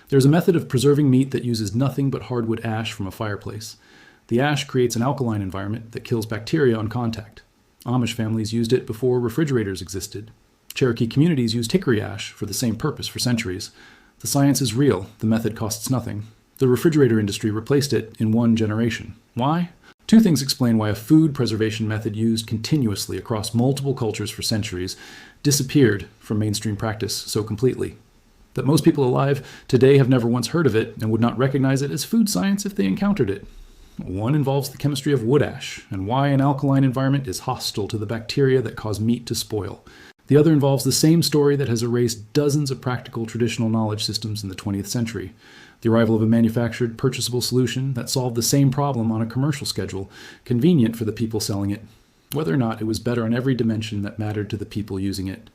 There's a method of preserving meat that uses nothing but hardwood ash from a fireplace. The ash creates an alkaline environment that kills bacteria on contact. Amish families used it before refrigerators existed. Cherokee communities used hickory ash for the same purpose for centuries. The science is real, the method costs nothing. The refrigerator industry replaced it in one generation. Why? Two things explain why a food preservation method used continuously across multiple cultures for centuries disappeared from mainstream practice so completely. That most people alive today have never once heard of it and would not recognize it as food science if they encountered it. One involves the chemistry of wood ash and why an alkaline environment is hostile to the bacteria that cause meat to spoil. The other involves the same story that has erased dozens of practical traditional knowledge systems in the 20th century. The arrival of a manufactured, purchasable solution that solved the same problem on a commercial schedule, convenient for the people selling it, whether or not it was better on every dimension that mattered to the people using it.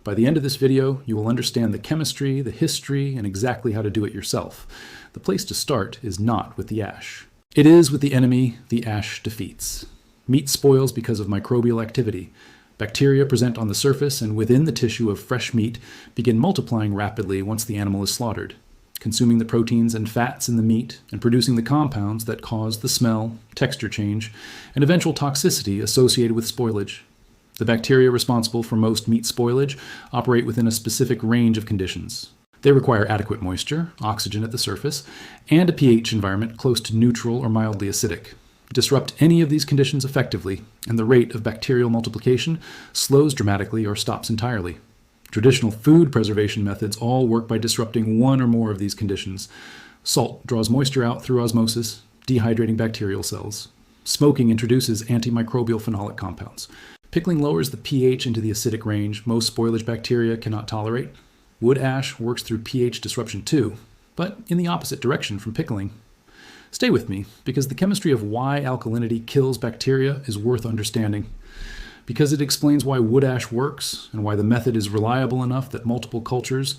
By the end of this video, you will understand the chemistry, the history, and exactly how to do it yourself. The place to start is not with the ash. It is with the enemy the ash defeats. Meat spoils because of microbial activity. Bacteria present on the surface and within the tissue of fresh meat begin multiplying rapidly once the animal is slaughtered, consuming the proteins and fats in the meat and producing the compounds that cause the smell, texture change, and eventual toxicity associated with spoilage. The bacteria responsible for most meat spoilage operate within a specific range of conditions. They require adequate moisture, oxygen at the surface, and a pH environment close to neutral or mildly acidic. Disrupt any of these conditions effectively, and the rate of bacterial multiplication slows dramatically or stops entirely. Traditional food preservation methods all work by disrupting one or more of these conditions. Salt draws moisture out through osmosis, dehydrating bacterial cells. Smoking introduces antimicrobial phenolic compounds. Pickling lowers the pH into the acidic range most spoilage bacteria cannot tolerate. Wood ash works through pH disruption too, but in the opposite direction from pickling. Stay with me, because the chemistry of why alkalinity kills bacteria is worth understanding. Because it explains why wood ash works, and why the method is reliable enough that multiple cultures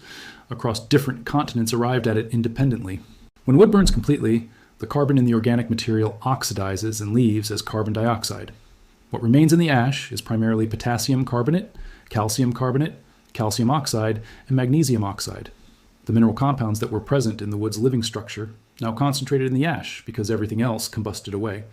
across different continents arrived at it independently. When wood burns completely, the carbon in the organic material oxidizes and leaves as carbon dioxide. What remains in the ash is primarily potassium carbonate, calcium oxide, and magnesium oxide. The mineral compounds that were present in the wood's living structure now concentrated in the ash because everything else combusted away.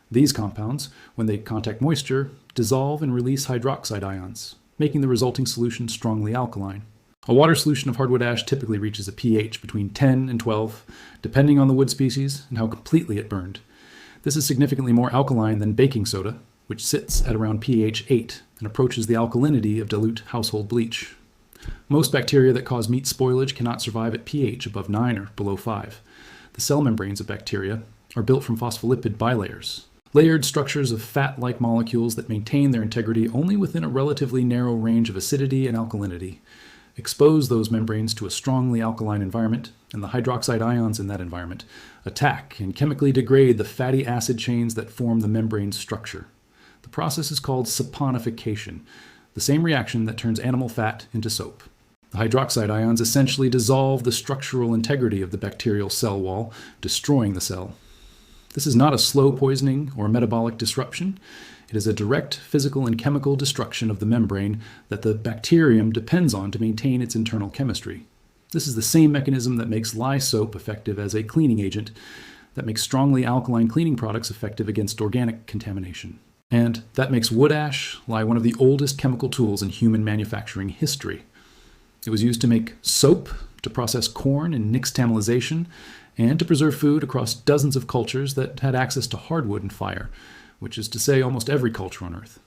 These compounds, when they contact moisture, dissolve and release hydroxide ions, making the resulting solution strongly alkaline. A water solution of hardwood ash typically reaches a pH between 10 and 12, depending on the wood species and how completely it burned. This is significantly more alkaline than baking soda, which sits at around pH 8 and approaches the alkalinity of dilute household bleach. Most bacteria that cause meat spoilage cannot survive at pH above 9 or below 5. The cell membranes of bacteria are built from phospholipid bilayers, layered structures of fat-like molecules that maintain their integrity only within a relatively narrow range of acidity and alkalinity. Expose those membranes to a strongly alkaline environment, and the hydroxide ions in that environment attack and chemically degrade the fatty acid chains that form the membrane's structure. The process is called saponification, the same reaction that turns animal fat into soap. The hydroxide ions essentially dissolve the structural integrity of the bacterial cell wall, destroying the cell. This is not a slow poisoning or metabolic disruption. It is a direct physical and chemical destruction of the membrane that the bacterium depends on to maintain its internal chemistry. This is the same mechanism that makes lye soap effective as a cleaning agent, that makes strongly alkaline cleaning products effective against organic contamination. And that makes wood ash lye one of the oldest chemical tools in human manufacturing history. It was used to make soap, to process corn in nixtamalization, and to preserve food across dozens of cultures that had access to hardwood and fire, which is to say almost every culture on Earth.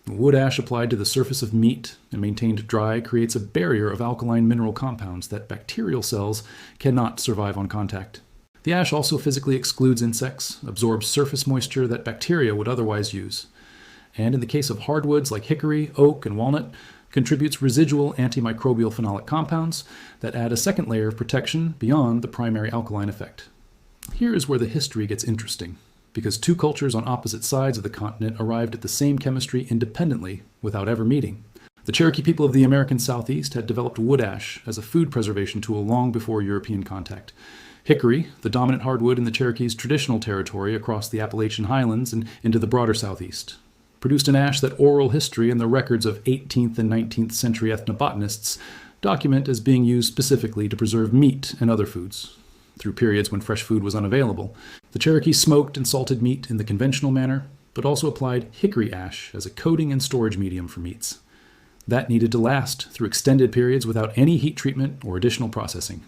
Wood ash applied to the surface of meat and maintained dry creates a barrier of alkaline mineral compounds that bacterial cells cannot survive on contact. The ash also physically excludes insects, absorbs surface moisture that bacteria would otherwise use, and in the case of hardwoods like hickory, oak, and walnut, contributes residual antimicrobial phenolic compounds that add a second layer of protection beyond the primary alkaline effect. Here is where the history gets interesting, because two cultures on opposite sides of the continent arrived at the same chemistry independently without ever meeting. The Cherokee people of the American Southeast had developed wood ash as a food preservation tool long before European contact. Hickory, the dominant hardwood in the Cherokees' traditional territory across the Appalachian Highlands and into the broader Southeast, produced an ash that oral history and the records of 18th and 19th century ethnobotanists document as being used specifically to preserve meat and other foods, through periods when fresh food was unavailable. The Cherokee smoked and salted meat in the conventional manner, but also applied hickory ash as a coating and storage medium for meats. That needed to last through extended periods without any heat treatment or additional processing.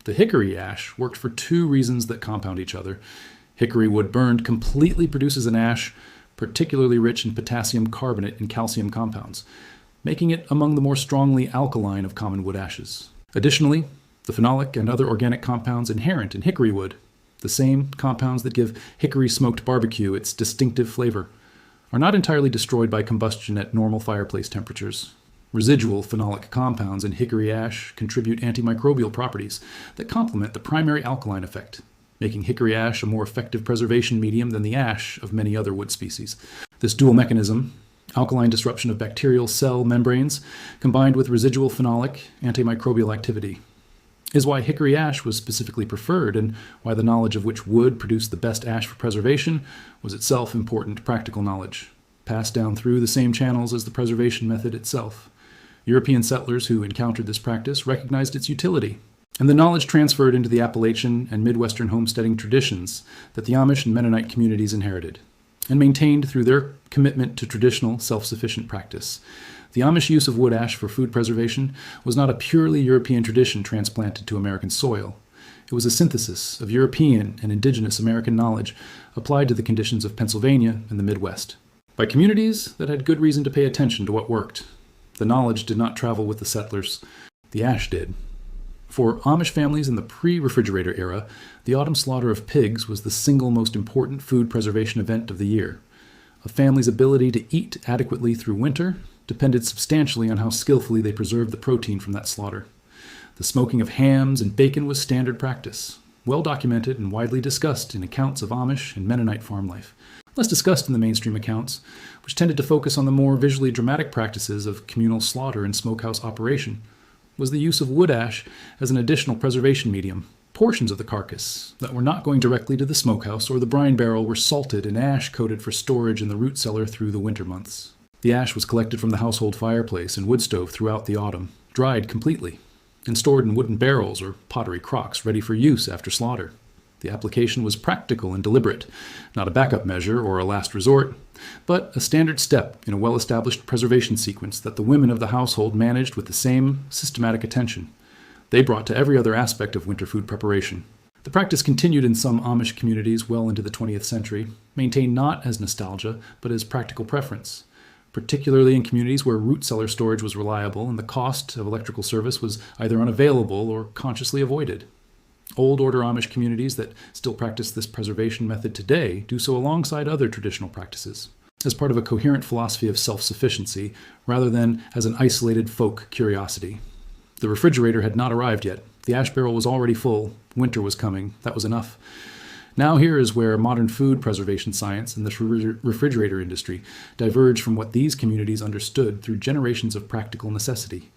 The hickory ash worked for two reasons that compound each other. Hickory wood burned completely produces an ash particularly rich in potassium carbonate and calcium compounds, making it among the more strongly alkaline of common wood ashes. Additionally, the phenolic and other organic compounds inherent in hickory wood, the same compounds that give hickory smoked barbecue its distinctive flavor, are not entirely destroyed by combustion at normal fireplace temperatures. Residual phenolic compounds in hickory ash contribute antimicrobial properties that complement the primary alkaline effect, making hickory ash a more effective preservation medium than the ash of many other wood species. This dual mechanism, alkaline disruption of bacterial cell membranes combined with residual phenolic antimicrobial activity, is why hickory ash was specifically preferred and why the knowledge of which wood produced the best ash for preservation was itself important practical knowledge, passed down through the same channels as the preservation method itself. European settlers who encountered this practice recognized its utility, and the knowledge transferred into the Appalachian and Midwestern homesteading traditions that the Amish and Mennonite communities inherited, and maintained through their commitment to traditional self-sufficient practice. The Amish use of wood ash for food preservation was not a purely European tradition transplanted to American soil. It was a synthesis of European and indigenous American knowledge applied to the conditions of Pennsylvania and the Midwest, by communities that had good reason to pay attention to what worked. The knowledge did not travel with the settlers. The ash did. For Amish families in the pre-refrigerator era, the autumn slaughter of pigs was the single most important food preservation event of the year. A family's ability to eat adequately through winter depended substantially on how skillfully they preserved the protein from that slaughter. The smoking of hams and bacon was standard practice, well documented and widely discussed in accounts of Amish and Mennonite farm life. Less discussed in the mainstream accounts, which tended to focus on the more visually dramatic practices of communal slaughter and smokehouse operation, was the use of wood ash as an additional preservation medium. Portions of the carcass that were not going directly to the smokehouse or the brine barrel were salted and ash coated for storage in the root cellar through the winter months. The ash was collected from the household fireplace and wood stove throughout the autumn, dried completely, and stored in wooden barrels or pottery crocks ready for use after slaughter. The application was practical and deliberate, not a backup measure or a last resort, but a standard step in a well-established preservation sequence that the women of the household managed with the same systematic attention they brought to every other aspect of winter food preparation. The practice continued in some Amish communities well into the 20th century, maintained not as nostalgia, but as practical preference, particularly in communities where root cellar storage was reliable and the cost of electrical service was either unavailable or consciously avoided. Old order Amish communities that still practice this preservation method today do so alongside other traditional practices, as part of a coherent philosophy of self-sufficiency rather than as an isolated folk curiosity. The refrigerator had not arrived yet. The ash barrel was already full. Winter was coming. That was enough. Now here is where modern food preservation science and the refrigerator industry diverge from what these communities understood through generations of practical necessity.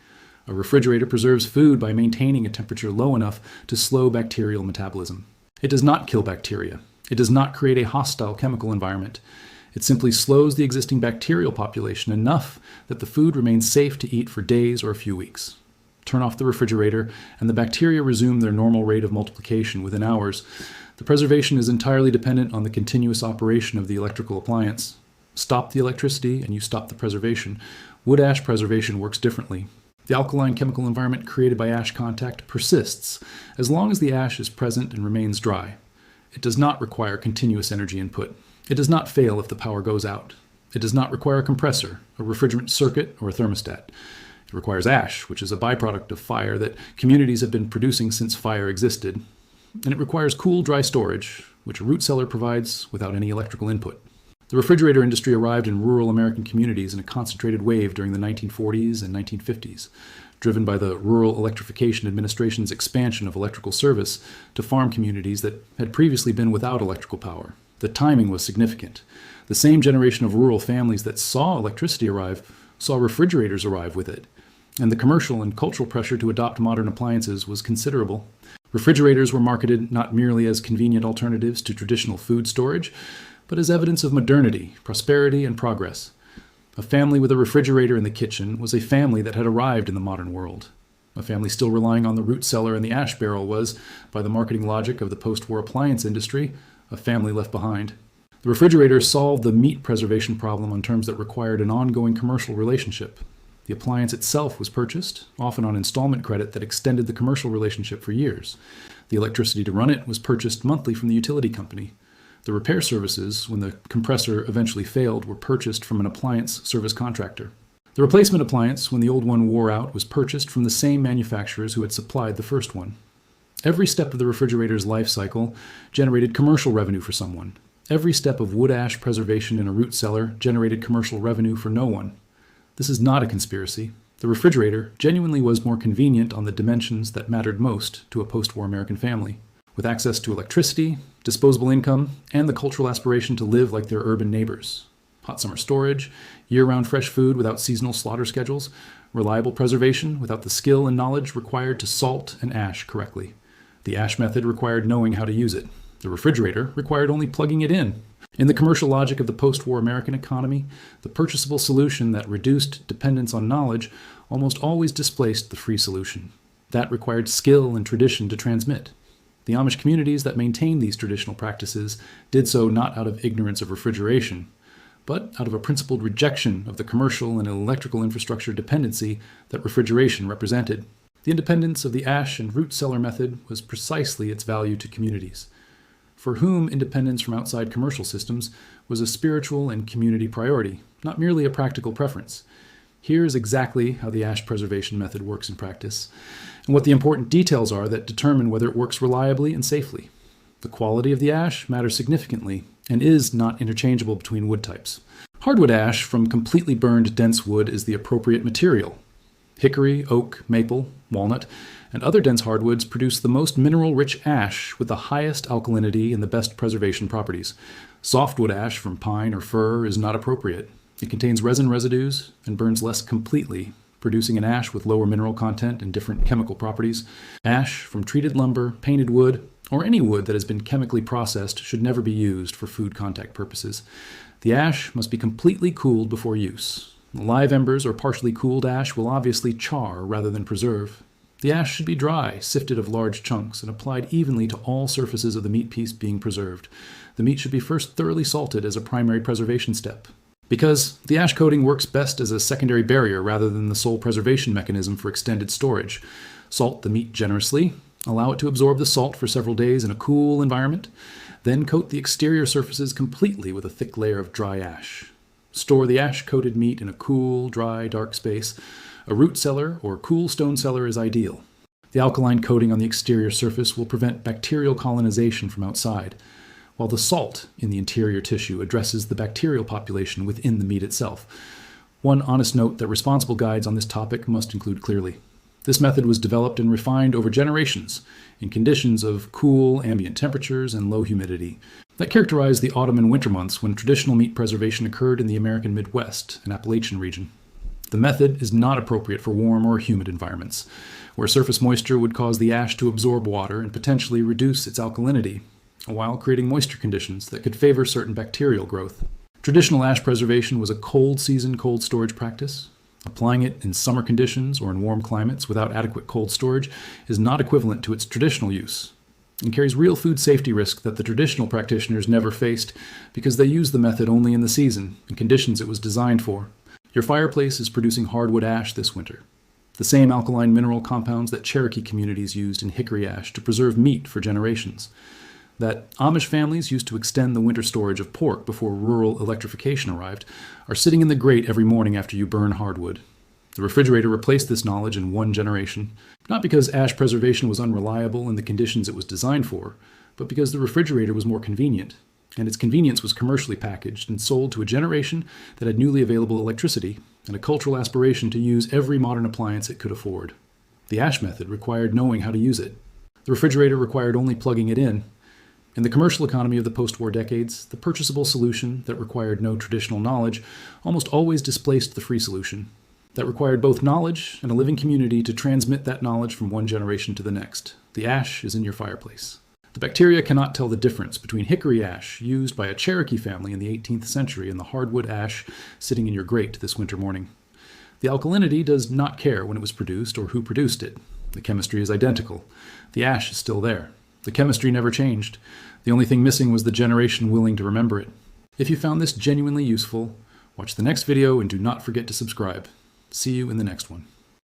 A refrigerator preserves food by maintaining a temperature low enough to slow bacterial metabolism. It does not kill bacteria. It does not create a hostile chemical environment. It simply slows the existing bacterial population enough that the food remains safe to eat for days or a few weeks. Turn off the refrigerator, and the bacteria resume their normal rate of multiplication within hours. The preservation is entirely dependent on the continuous operation of the electrical appliance. Stop the electricity, and you stop the preservation. Wood ash preservation works differently. The alkaline chemical environment created by ash contact persists as long as the ash is present and remains dry. It does not require continuous energy input. It does not fail if the power goes out. It does not require a compressor, a refrigerant circuit, or a thermostat. It requires ash, which is a byproduct of fire that communities have been producing since fire existed. And it requires cool, dry storage, which a root cellar provides without any electrical input. The refrigerator industry arrived in rural American communities in a concentrated wave during the 1940s and 1950s, driven by the Rural Electrification Administration's expansion of electrical service to farm communities that had previously been without electrical power. The timing was significant. The same generation of rural families that saw electricity arrive saw refrigerators arrive with it, and the commercial and cultural pressure to adopt modern appliances was considerable. Refrigerators were marketed not merely as convenient alternatives to traditional food storage, but as evidence of modernity, prosperity, and progress. A family with a refrigerator in the kitchen was a family that had arrived in the modern world. A family still relying on the root cellar and the ash barrel was, by the marketing logic of the post-war appliance industry, a family left behind. The refrigerator solved the meat preservation problem on terms that required an ongoing commercial relationship. The appliance itself was purchased, often on installment credit that extended the commercial relationship for years. The electricity to run it was purchased monthly from the utility company. The repair services, when the compressor eventually failed, were purchased from an appliance service contractor. The replacement appliance, when the old one wore out, was purchased from the same manufacturers who had supplied the first one. Every step of the refrigerator's life cycle generated commercial revenue for someone. Every step of wood ash preservation in a root cellar generated commercial revenue for no one. This is not a conspiracy. The refrigerator genuinely was more convenient on the dimensions that mattered most to a post-war American family. With access to electricity, disposable income, and the cultural aspiration to live like their urban neighbors. Hot summer storage, year-round fresh food without seasonal slaughter schedules, reliable preservation without the skill and knowledge required to salt and ash correctly. The ash method required knowing how to use it. The refrigerator required only plugging it in. In the commercial logic of the post-war American economy, the purchasable solution that reduced dependence on knowledge almost always displaced the free solution. That required skill and tradition to transmit. The Amish communities that maintained these traditional practices did so not out of ignorance of refrigeration, but out of a principled rejection of the commercial and electrical infrastructure dependency that refrigeration represented. The independence of the ash and root cellar method was precisely its value to communities, for whom independence from outside commercial systems was a spiritual and community priority, not merely a practical preference. Here is exactly how the ash preservation method works in practice, and what the important details are that determine whether it works reliably and safely. The quality of the ash matters significantly and is not interchangeable between wood types. Hardwood ash from completely burned dense wood is the appropriate material. Hickory, oak, maple, walnut, and other dense hardwoods produce the most mineral-rich ash with the highest alkalinity and the best preservation properties. Softwood ash from pine or fir is not appropriate. It contains resin residues and burns less completely, producing an ash with lower mineral content and different chemical properties. Ash from treated lumber, painted wood, or any wood that has been chemically processed should never be used for food contact purposes. The ash must be completely cooled before use. Live embers or partially cooled ash will obviously char rather than preserve. The ash should be dry, sifted of large chunks, and applied evenly to all surfaces of the meat piece being preserved. The meat should be first thoroughly salted as a primary preservation step, because the ash coating works best as a secondary barrier rather than the sole preservation mechanism for extended storage. Salt the meat generously, allow it to absorb the salt for several days in a cool environment, then coat the exterior surfaces completely with a thick layer of dry ash. Store the ash-coated meat in a cool, dry, dark space. A root cellar or cool stone cellar is ideal. The alkaline coating on the exterior surface will prevent bacterial colonization from outside, while the salt in the interior tissue addresses the bacterial population within the meat itself. One honest note that responsible guides on this topic must include clearly. This method was developed and refined over generations in conditions of cool ambient temperatures and low humidity that characterized the autumn and winter months when traditional meat preservation occurred in the American Midwest and Appalachian region. The method is not appropriate for warm or humid environments, where surface moisture would cause the ash to absorb water and potentially reduce its alkalinity, while creating moisture conditions that could favor certain bacterial growth. Traditional ash preservation was a cold season cold storage practice. Applying it in summer conditions or in warm climates without adequate cold storage is not equivalent to its traditional use, and carries real food safety risk that the traditional practitioners never faced because they used the method only in the season and conditions it was designed for. Your fireplace is producing hardwood ash this winter, the same alkaline mineral compounds that Cherokee communities used in hickory ash to preserve meat for generations, that Amish families used to extend the winter storage of pork before rural electrification arrived, are sitting in the grate every morning after you burn hardwood. The refrigerator replaced this knowledge in one generation, not because ash preservation was unreliable in the conditions it was designed for, but because the refrigerator was more convenient, and its convenience was commercially packaged and sold to a generation that had newly available electricity and a cultural aspiration to use every modern appliance it could afford. The ash method required knowing how to use it. The refrigerator required only plugging it in. In the commercial economy of the post-war decades, the purchasable solution that required no traditional knowledge almost always displaced the free solution, that required both knowledge and a living community to transmit that knowledge from one generation to the next. The ash is in your fireplace. The bacteria cannot tell the difference between hickory ash used by a Cherokee family in the 18th century and the hardwood ash sitting in your grate this winter morning. The alkalinity does not care when it was produced or who produced it. The chemistry is identical. The ash is still there. The chemistry never changed. The only thing missing was the generation willing to remember it. If you found this genuinely useful, watch the next video and do not forget to subscribe. See you in the next one.